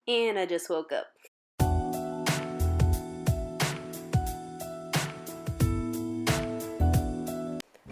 And I just woke up.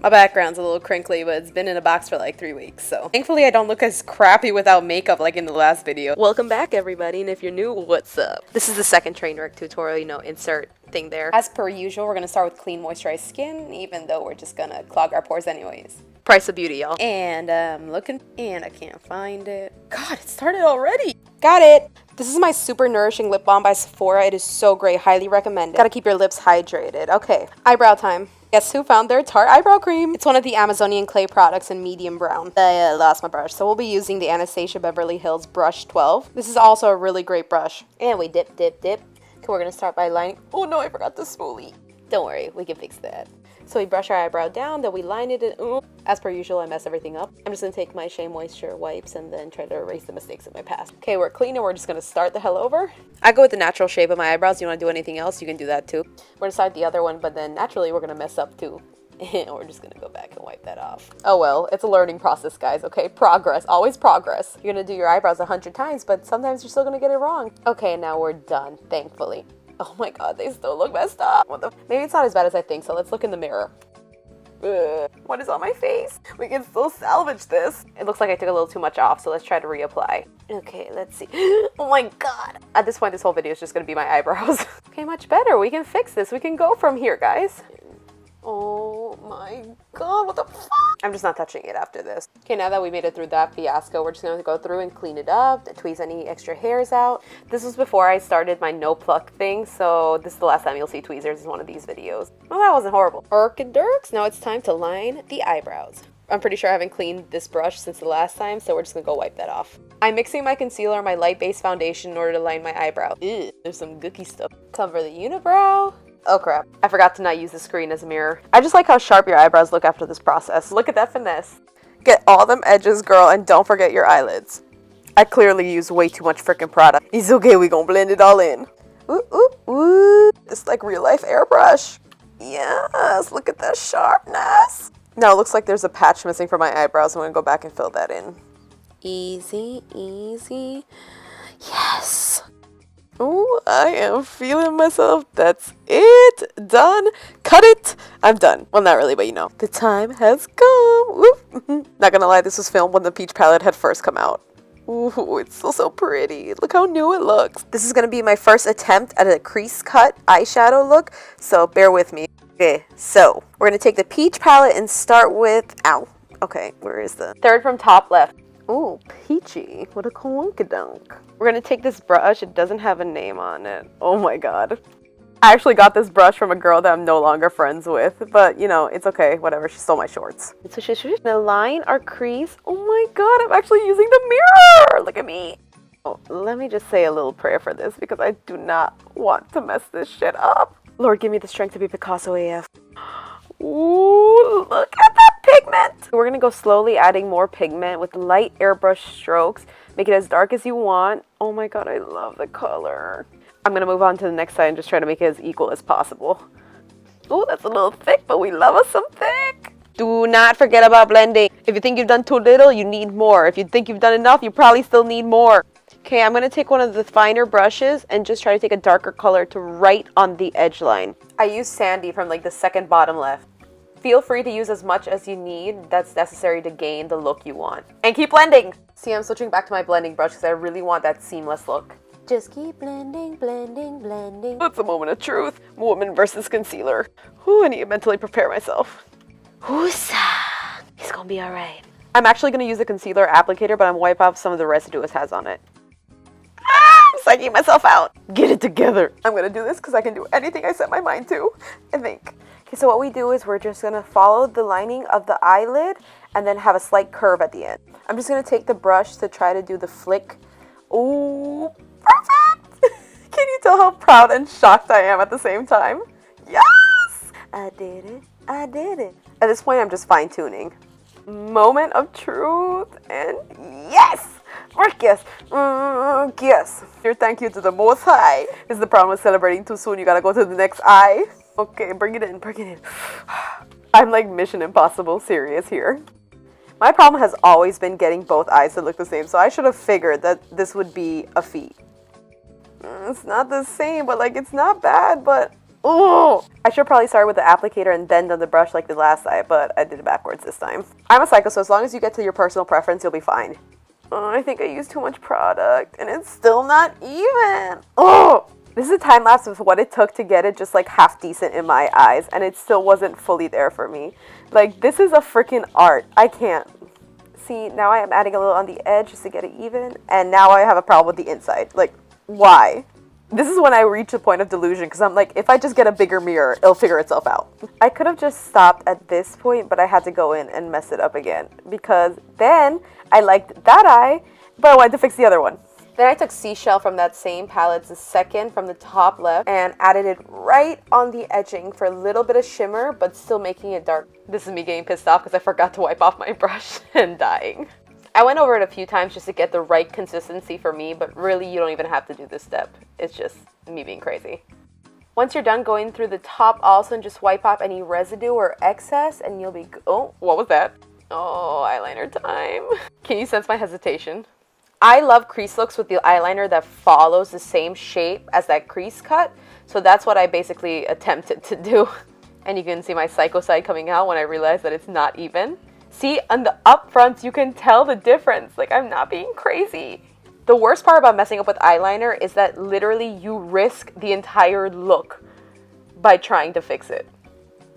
My background's a little crinkly, but it's been in a box for like 3 weeks, so thankfully I don't look as crappy without makeup like in the last video. Welcome back, everybody, and if you're new, what's up? This is the second Trainwreck tutorial, you know, insert thing there. As per usual, we're gonna start with clean, moisturized skin, even though we're just gonna clog our pores anyways. Price of beauty, y'all. And I'm looking, and I can't find it. God, it started already. Got it. This is my super nourishing lip balm by Sephora. It is so great, highly recommended. Gotta keep your lips hydrated. Okay, eyebrow time. Guess who found their Tarte eyebrow cream? It's one of the Amazonian clay products in medium brown. I lost my brush, so we'll be using the Anastasia Beverly Hills Brush 12. This is also a really great brush. And we dip, dip, dip. Okay, we're gonna start by lining. Oh no, I forgot the spoolie. Don't worry, we can fix that. So we brush our eyebrow down, then we line it in. As per usual, I mess everything up. I'm just gonna take my Shea Moisture wipes and then try to erase the mistakes of my past. Okay, we're clean and we're just gonna start the hell over. I go with the natural shape of my eyebrows. You wanna do anything else, you can do that too. We're gonna start the other one, but then naturally we're gonna mess up too. And we're just gonna go back and wipe that off. Oh well, it's a learning process, guys, okay? Progress, always progress. You're gonna do your eyebrows 100 times, but sometimes you're still gonna get it wrong. Okay, now we're done, thankfully. Oh my god, they still look messed up. Maybe it's not as bad as I think, so let's look in the mirror. Ugh. What is on my face? We can still salvage this. It looks like I took a little too much off, so let's try to reapply. Okay, let's see. Oh my god. At this point, this whole video is just gonna be my eyebrows. Okay, much better. We can fix this. We can go from here, guys. Oh my god, what the fuck? I'm just not touching it after this. Okay, now that we made it through that fiasco, we're just gonna go through and clean it up, tweeze any extra hairs out. This was before I started my no pluck thing, so this is the last time you'll see tweezers in one of these videos. Well, that wasn't horrible. Dirks, now it's time to line the eyebrows. I'm pretty sure I haven't cleaned this brush since the last time, so we're just gonna go wipe that off. I'm mixing my concealer and my light base foundation in order to line my eyebrow. Ew, there's some gooky stuff. Cover the unibrow. Oh crap, I forgot to not use the screen as a mirror. I just like how sharp your eyebrows look after this process. Look at that finesse. Get all them edges, girl, and don't forget your eyelids. I clearly use way too much freaking product. It's okay, we gonna blend it all in. Ooh, ooh, ooh. It's like real life airbrush. Yes, look at that sharpness. Now it looks like there's a patch missing from my eyebrows. I'm gonna go back and fill that in. Easy, easy. Yes. Oh, I am feeling myself. That's it. Done. Cut it. I'm done. Well, not really, but you know. The time has come. Woo. Not gonna lie, this was filmed when the peach palette had first come out. Ooh, it's still so pretty. Look how new it looks. This is gonna be my first attempt at a crease cut eyeshadow look, so bear with me. Okay, so we're gonna take the peach palette and start with, ow. Okay, where is the third from top left? Ooh, peachy. What a coinkydunk. We're gonna take this brush. It doesn't have a name on it. Oh my god. I actually got this brush from a girl that I'm no longer friends with, but you know, it's okay, whatever. She stole my shorts. So she's gonna line our crease. Oh my god, I'm actually using the mirror. Look at me. Oh, let me just say a little prayer for this because I do not want to mess this shit up. Lord, give me the strength to be Picasso AF. Ooh, look at that pigment. We're gonna go slowly adding more pigment with light airbrush strokes. Make it as dark as you want. Oh my god, I love the color. I'm gonna move on to the next side and just try to make it as equal as possible. Oh, that's a little thick, but we love us some thick. Do not forget about blending. If you think you've done too little, you need more. If you think you've done enough, you probably still need more. Okay, I'm gonna take one of the finer brushes and just try to take a darker color to right on the edge line. I use Sandy from like the second bottom left. Feel free to use as much as you need that's necessary to gain the look you want. And keep blending! See, I'm switching back to my blending brush because I really want that seamless look. Just keep blending, blending, blending. It's a moment of truth. Woman versus concealer. Whew, I need to mentally prepare myself. Whoosa! It's gonna be alright. I'm actually gonna use a concealer applicator, but I'm wipe off some of the residue it has on it. I'm psyching myself out. Get it together. I'm gonna do this because I can do anything I set my mind to, I think. Okay, so what we do is we're just gonna follow the lining of the eyelid and then have a slight curve at the end. I'm just gonna take the brush to try to do the flick. Ooh, perfect! Can you tell how proud and shocked I am at the same time? Yes! I did it. I did it. At this point, I'm just fine tuning. Moment of truth and yes! Yes. Yes. Your thank you to the Most High. This is the problem with celebrating too soon. You gotta go to the next eye. Okay, bring it in, bring it in. I'm like Mission Impossible serious here. My problem has always been getting both eyes to look the same, so I should have figured that this would be a feat. It's not the same, but like it's not bad, but oh, I should probably start with the applicator and then done the brush like the last time, but I did it backwards this time. I'm a psycho, so as long as you get to your personal preference, you'll be fine. Oh, I think I used too much product and it's still not even. Oh, this is a time lapse of what it took to get it just like half decent in my eyes, and it still wasn't fully there for me. Like, this is a freaking art. I can't. See, now I am adding a little on the edge just to get it even, and now I have a problem with the inside. Like, why? This is when I reach a point of delusion, because I'm like, if I just get a bigger mirror, it'll figure itself out. I could have just stopped at this point, but I had to go in and mess it up again, because then I liked that eye, but I wanted to fix the other one. Then I took Seashell from that same palette, the second from the top left, and added it right on the edging for a little bit of shimmer, but still making it dark. This is me getting pissed off because I forgot to wipe off my brush and dying. I went over it a few times just to get the right consistency for me, but really you don't even have to do this step. It's just me being crazy. Once you're done going through the top also, and just wipe off any residue or excess, and you'll be, oh, what was that? Oh, eyeliner time. Can you sense my hesitation? I love crease looks with the eyeliner that follows the same shape as that crease cut. So that's what I basically attempted to do. And you can see my psycho side coming out when I realized that it's not even. See, on the up fronts, you can tell the difference. Like, I'm not being crazy. The worst part about messing up with eyeliner is that literally you risk the entire look by trying to fix it.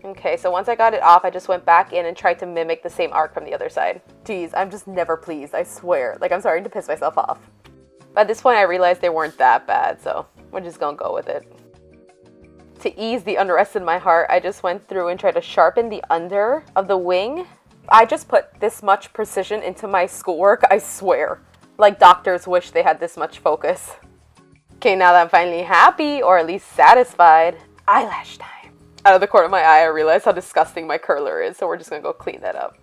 Okay, so once I got it off, I just went back in and tried to mimic the same arc from the other side. Geez, I'm just never pleased, I swear. Like, I'm starting to piss myself off. But at this point, I realized they weren't that bad, so we're just gonna go with it. To ease the unrest in my heart, I just went through and tried to sharpen the under of the wing. I just put this much precision into my schoolwork, I swear. Like doctors wish they had this much focus. Okay, now that I'm finally happy, or at least satisfied, eyelash time. Out of the corner of my eye, I realized how disgusting my curler is, so we're just gonna go clean that up.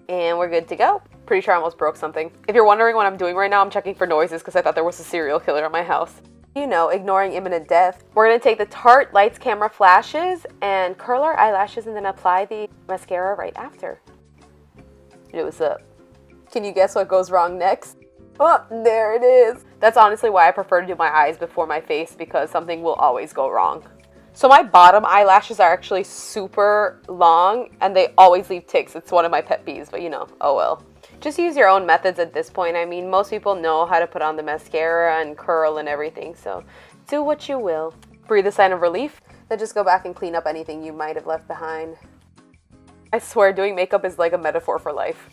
And we're good to go. Pretty sure I almost broke something. If you're wondering what I'm doing right now, I'm checking for noises because I thought there was a serial killer in my house. You know, ignoring imminent death. We're gonna take the Tarte Lights Camera Flashes and curl our eyelashes and then apply the mascara right after. It was up. Can you guess what goes wrong next? Oh, there it is. That's honestly why I prefer to do my eyes before my face, because something will always go wrong. So my bottom eyelashes are actually super long and they always leave ticks. It's one of my pet peeves, but you know, oh well. Just use your own methods at this point. I mean, most people know how to put on the mascara and curl and everything, so do what you will. Breathe a sign of relief, then just go back and clean up anything you might have left behind. I swear doing makeup is like a metaphor for life.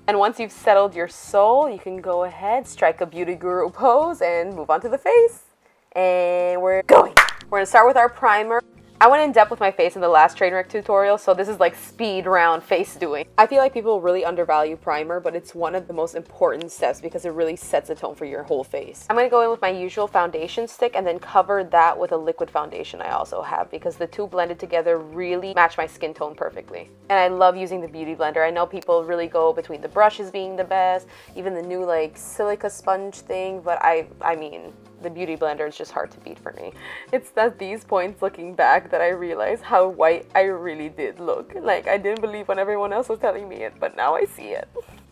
And once you've settled your soul, you can go ahead, strike a beauty guru pose, and move on to the face. And we're going. We're gonna start with our primer. I went in depth with my face in the last Trainwreck tutorial, so this is like speed round face doing. I feel like people really undervalue primer, but it's one of the most important steps because it really sets the tone for your whole face. I'm gonna go in with my usual foundation stick and then cover that with a liquid foundation I also have, because the two blended together really match my skin tone perfectly. And I love using the beauty blender. I know people really go between the brushes being the best, even the new like silica sponge thing, but I mean, the beauty blender is just hard to beat for me. It's at these points looking back that I realize how white I really did look. Like, I didn't believe when everyone else was telling me it, but now I see it.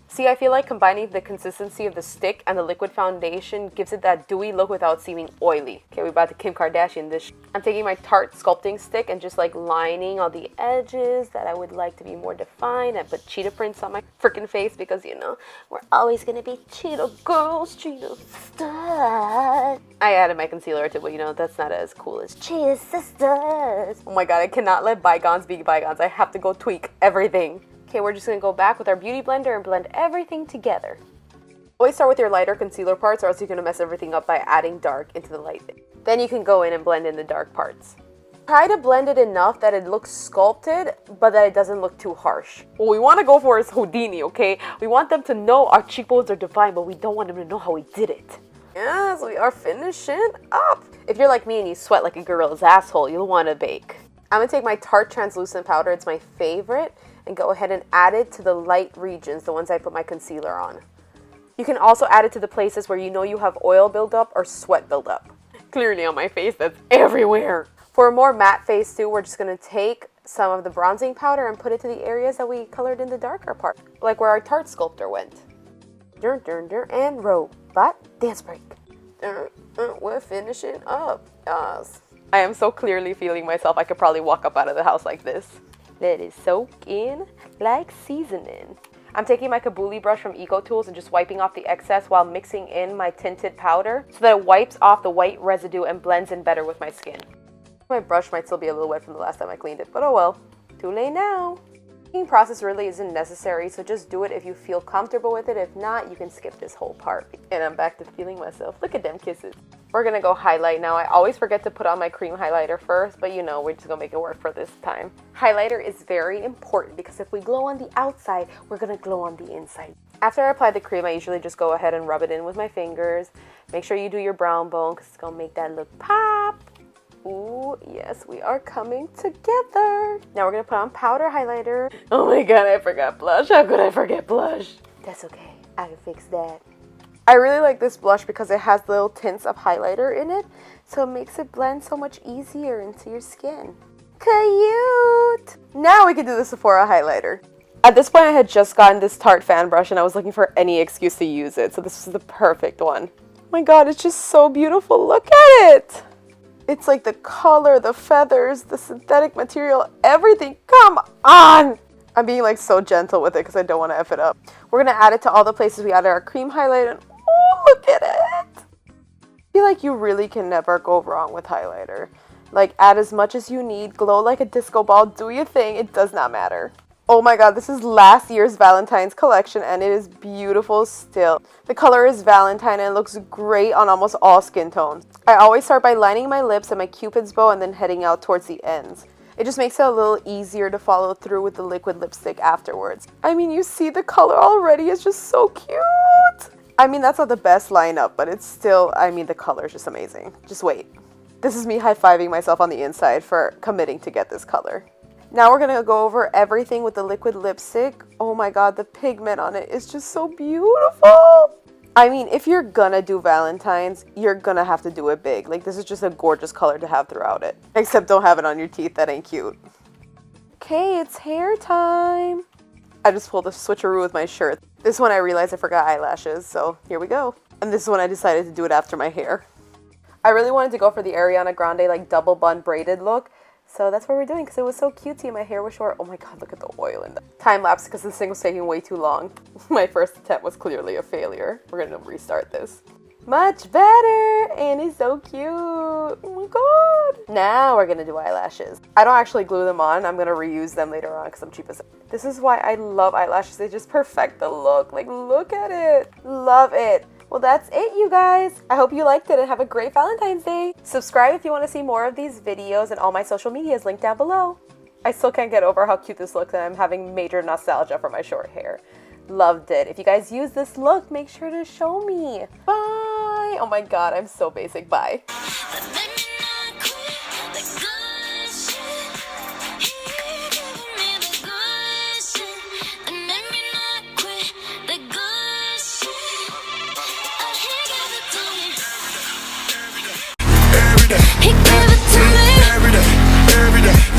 See, I feel like combining the consistency of the stick and the liquid foundation gives it that dewy look without seeming oily. Okay, we're about to Kim Kardashian this. I'm taking my Tarte sculpting stick and just like lining all the edges that I would like to be more defined. I put cheetah prints on my freaking face because, you know, we're always gonna be cheetah girls, cheetah sisters. I added my concealer too, but you know, that's not as cool as cheetah sisters. Oh my god, I cannot let bygones be bygones. I have to go tweak everything. Okay, we're just gonna go back with our beauty blender and blend everything together. Always start with your lighter concealer parts, or else you're gonna mess everything up by adding dark into the light. Then you can go in and blend in the dark parts. Try to blend it enough that it looks sculpted, but that it doesn't look too harsh. What we wanna go for is Houdini, okay? We want them to know our cheekbones are defined, but we don't want them to know how we did it. Yes, we are finishing up. If you're like me and you sweat like a gorilla's asshole, you'll wanna bake. I'm gonna take my Tarte translucent powder, it's my favorite, and go ahead and add it to the light regions, the ones I put my concealer on. You can also add it to the places where you know you have oil buildup or sweat buildup. Clearly on my face, that's everywhere. For a more matte face too, we're just gonna take some of the bronzing powder and put it to the areas that we colored in the darker part, like where our Tarte sculptor went. And robot dance break. We're finishing up. Yes. I am so clearly feeling myself. I could probably walk up out of the house like this. Let it soak in like seasoning. I'm taking my Kabuli brush from Eco Tools and just wiping off the excess while mixing in my tinted powder so that it wipes off the white residue and blends in better with my skin. My brush might still be a little wet from the last time I cleaned it, but oh well. Too late now. The cleaning process really isn't necessary, so just do it if you feel comfortable with it. If not, you can skip this whole part. And I'm back to feeling myself. Look at them kisses. We're gonna go highlight now. I always forget to put on my cream highlighter first, but you know, we're just gonna make it work for this time. Highlighter is very important because if we glow on the outside, we're gonna glow on the inside. After I apply the cream, I usually just go ahead and rub it in with my fingers. Make sure you do your brown bone because it's gonna make that look pop. Ooh, yes, we are coming together. Now we're gonna put on powder highlighter. Oh my god, I forgot blush. How could I forget blush? That's okay, I can fix that. I really like this blush because it has little tints of highlighter in it, so it makes it blend so much easier into your skin. Cute! Now we can do the Sephora highlighter. At this point, I had just gotten this Tarte fan brush and I was looking for any excuse to use it, so this was the perfect one. Oh my god, it's just so beautiful. Look at it! It's like the color, the feathers, the synthetic material, everything. Come on! I'm being like so gentle with it because I don't want to F it up. We're going to add it to all the places we added our cream highlight and oh, look at it! I feel like you really can never go wrong with highlighter. Like, add as much as you need, glow like a disco ball, do your thing, it does not matter. Oh my god, this is last year's Valentine's collection and it is beautiful still. The color is Valentine and it looks great on almost all skin tones. I always start by lining my lips and my cupid's bow and then heading out towards the ends. It just makes it a little easier to follow through with the liquid lipstick afterwards. I mean, you see the color already, it's just so cute. I mean, that's not the best lineup, but it's still, I mean, the color is just amazing. Just wait. This is me high-fiving myself on the inside for committing to get this color. Now we're going to go over everything with the liquid lipstick. Oh my god, the pigment on it is just so beautiful. I mean, if you're gonna do Valentine's, you're gonna have to do it big. Like, this is just a gorgeous color to have throughout it. Except don't have it on your teeth, that ain't cute. Okay, it's hair time. I just pulled a switcheroo with my shirt. This one I realized I forgot eyelashes, so here we go. And this is when I decided to do it after my hair. I really wanted to go for the Ariana Grande, like, double bun braided look. So that's what we're doing because it was so cutesy and my hair was short. Oh my god, look at the oil in that. Time lapse because this thing was taking way too long. My first attempt was clearly a failure. We're going to restart this. Much better! And it's so cute. Oh my god. Now we're going to do eyelashes. I don't actually glue them on. I'm going to reuse them later on because I'm cheap as... This is why I love eyelashes. They just perfect the look. Like, look at it. Love it. Well, that's it, you guys. I hope you liked it and have a great Valentine's Day. Subscribe if you want to see more of these videos and all my social media is linked down below. I still can't get over how cute this looks and I'm having major nostalgia for my short hair. Loved it. If you guys use this look, make sure to show me. Bye. Oh my god, I'm so basic. Bye. He gave it to me every day, every day.